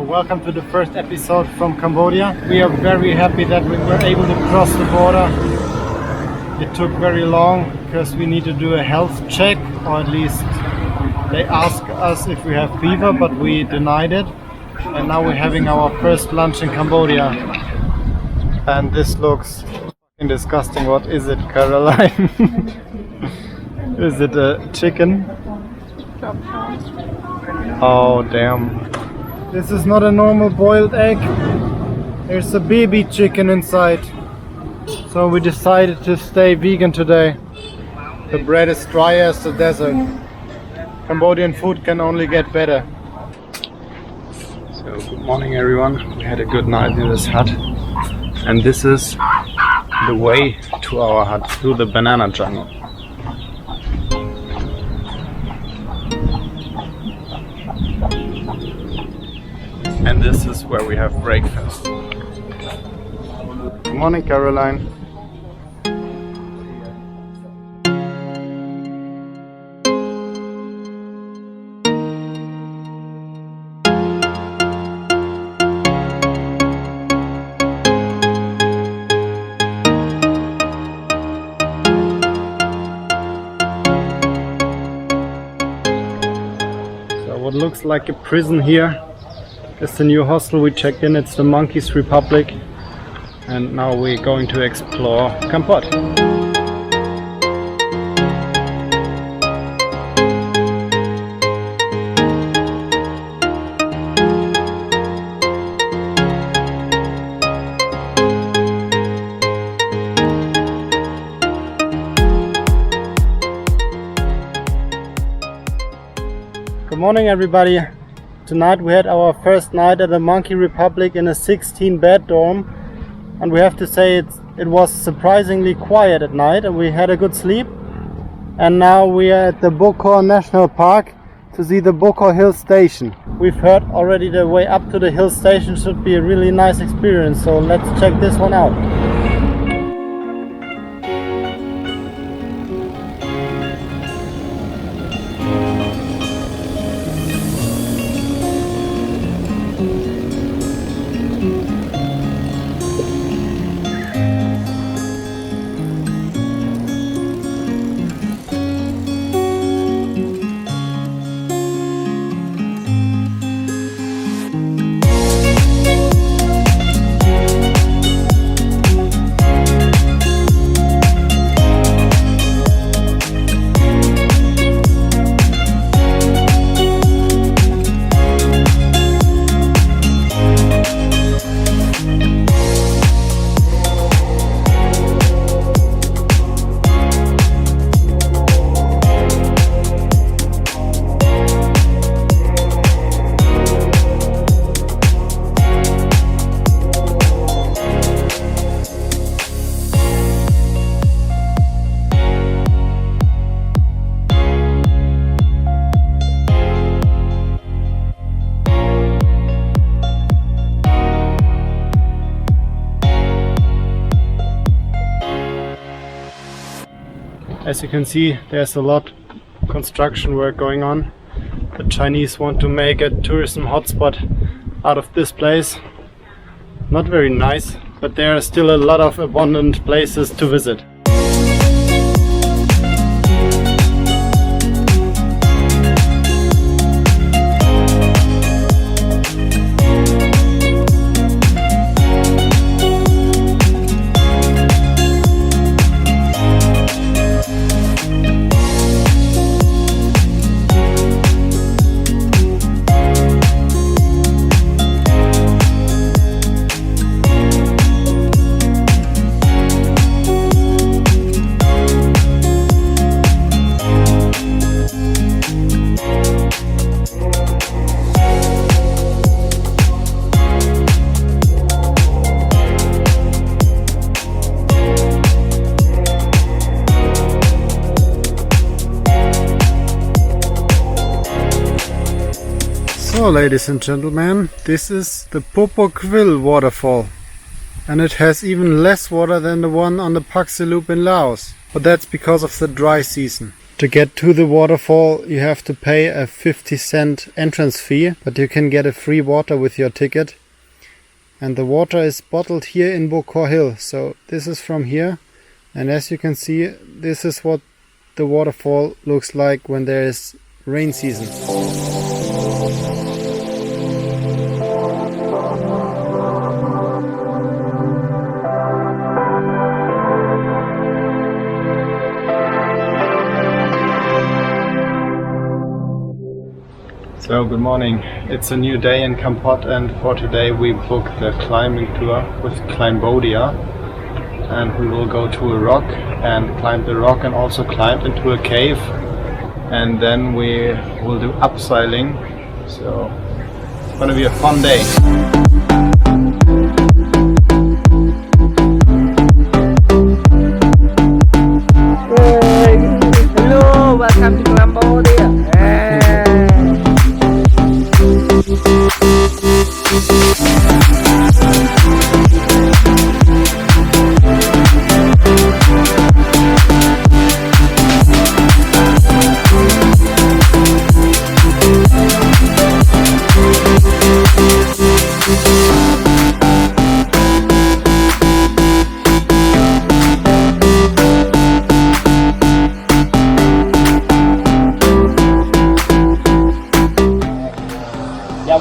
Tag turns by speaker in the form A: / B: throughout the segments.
A: welcome to the first episode from Cambodia. We are very happy that we were able to cross the border. It took very long because we need to do a health check, or at least they asked us if we have fever, but we denied it. And now we're having our first lunch in Cambodia. And this looks fucking disgusting. What is it, Caroline? Is it a chicken? Oh damn. This is not a normal boiled egg. There's a baby chicken inside. So we decided to stay vegan today. The bread is dry as the desert. Cambodian food can only get better. So good morning everyone. We had a good night in this hut. And this is the way to our hut through the banana jungle. And this is where we have breakfast. Good morning, Caroline. So what looks like a prison here. It's the new hostel we checked in. It's the Monkeys Republic, and now we're going to explore Kampot. Good morning everybody. Tonight we had our first night at the Monkey Republic in a 16-bed dorm, and we have to say it was surprisingly quiet at night and we had a good sleep. And now we are at the Bokor National Park to see the Bokor Hill Station. We've heard already the way up to the hill station should be a really nice experience, so let's check this one out. As you can see, there's a lot of construction work going on. The Chinese want to make a tourism hotspot out of this place. Not very nice, but there are still a lot of abundant places to visit. So ladies and gentlemen, this is the Sihanoukville waterfall, and it has even less water than the one on the Pak Loop in Laos, but that's because of the dry season. To get to the waterfall you have to pay a 50-cent entrance fee, but you can get a free water with your ticket. And the water is bottled here in Bokor Hill, so this is from here, and as you can see, this is what the waterfall looks like when there is rain season. So good morning, it's a new day in Kampot, and for today we booked the climbing tour with Climbodia, and we will go to a rock and climb the rock and also climb into a cave, and then we will do abseiling, so it's gonna be a fun day.
B: Hello, welcome to Cambodia.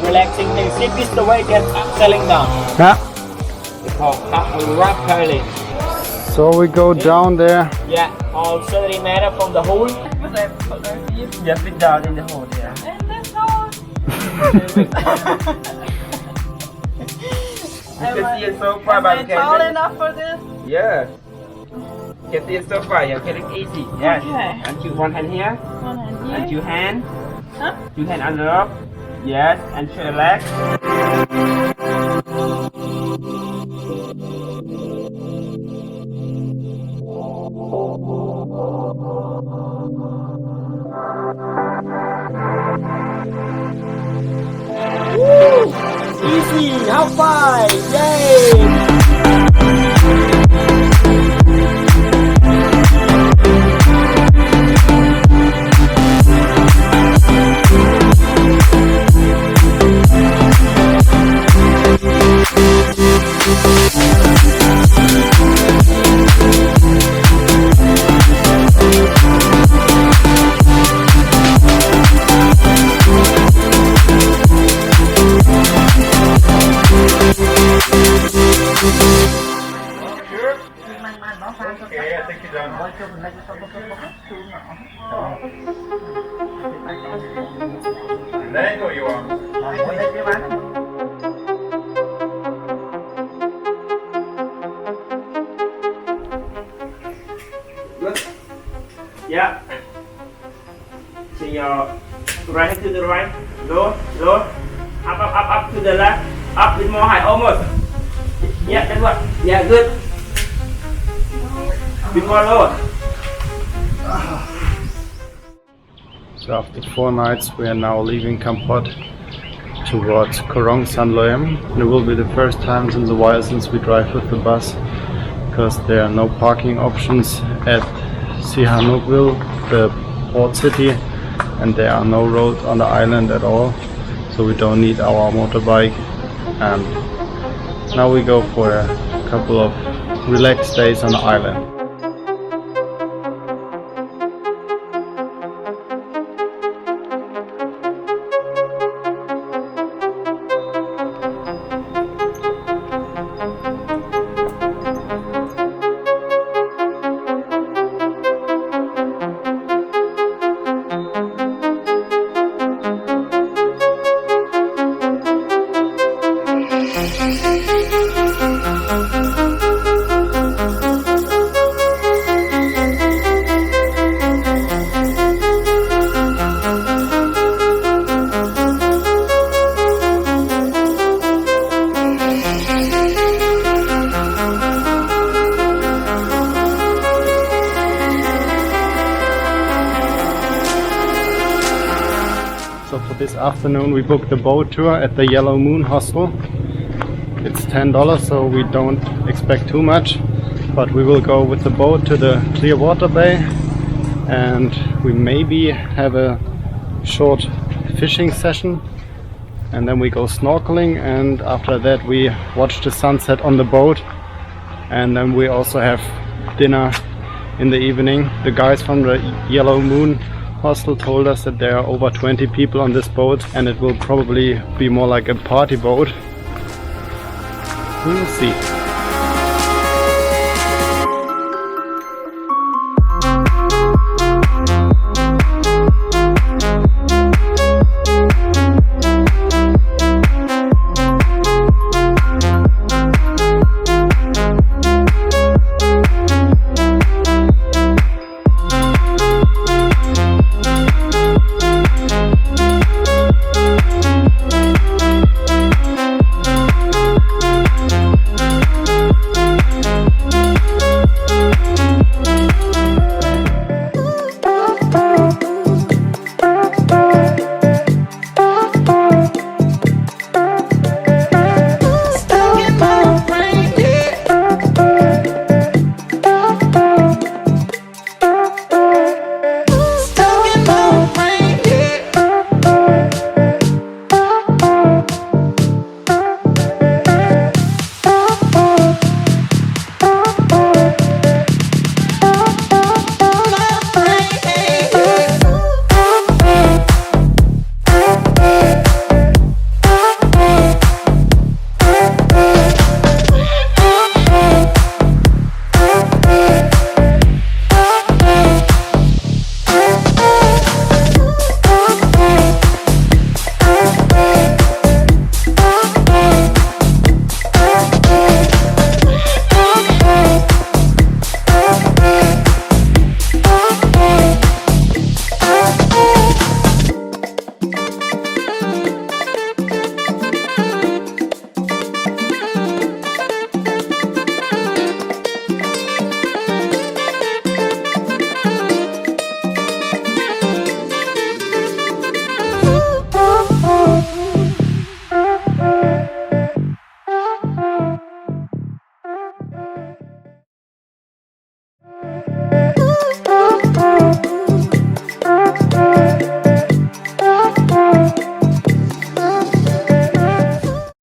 B: Relaxing thing. This is the way get selling down.
A: Yeah.
B: It's called rock curling.
A: So we go down there.
B: Yeah, all 30 meters from the hole. Yeah, fit down in the hole. Yeah.
C: In this hole.
B: You can see it so far,
C: Am
B: but
C: I
B: you
C: tall
B: can.
C: enough for this?
B: Yeah. You can see it so far. You can look easy. Yes.
C: Okay.
B: And you one hand here.
C: One hand here.
B: And two hand.
C: Huh?
B: Two hand under up. Yes. And straight leg. Woo! Easy, how far? Yay! Good. Yeah. So your right hand to the right. Low, low. Up to the left. Up with more height, almost. Yeah, that's what. Yeah, good. Bit more low.
A: So after 4 nights we are now leaving Kampot towards Koh Rong Sanloem. It will be the first time in a while since we drive with the bus, because there are no parking options at Sihanoukville, the port city, and there are no roads on the island at all, so we don't need our motorbike. And now we go for a couple of relaxed days on the island. So for this afternoon we booked the boat tour at the Yellow Moon Hostel. It's $10, so we don't expect too much, but we will go with the boat to the Clear Water Bay and we maybe have a short fishing session, and then we go snorkeling, and after that we watch the sunset on the boat, and then we also have dinner in the evening. The guys from the Yellow Moon hostel told us that there are over 20 people on this boat, and it will probably be more like a party boat. We will see.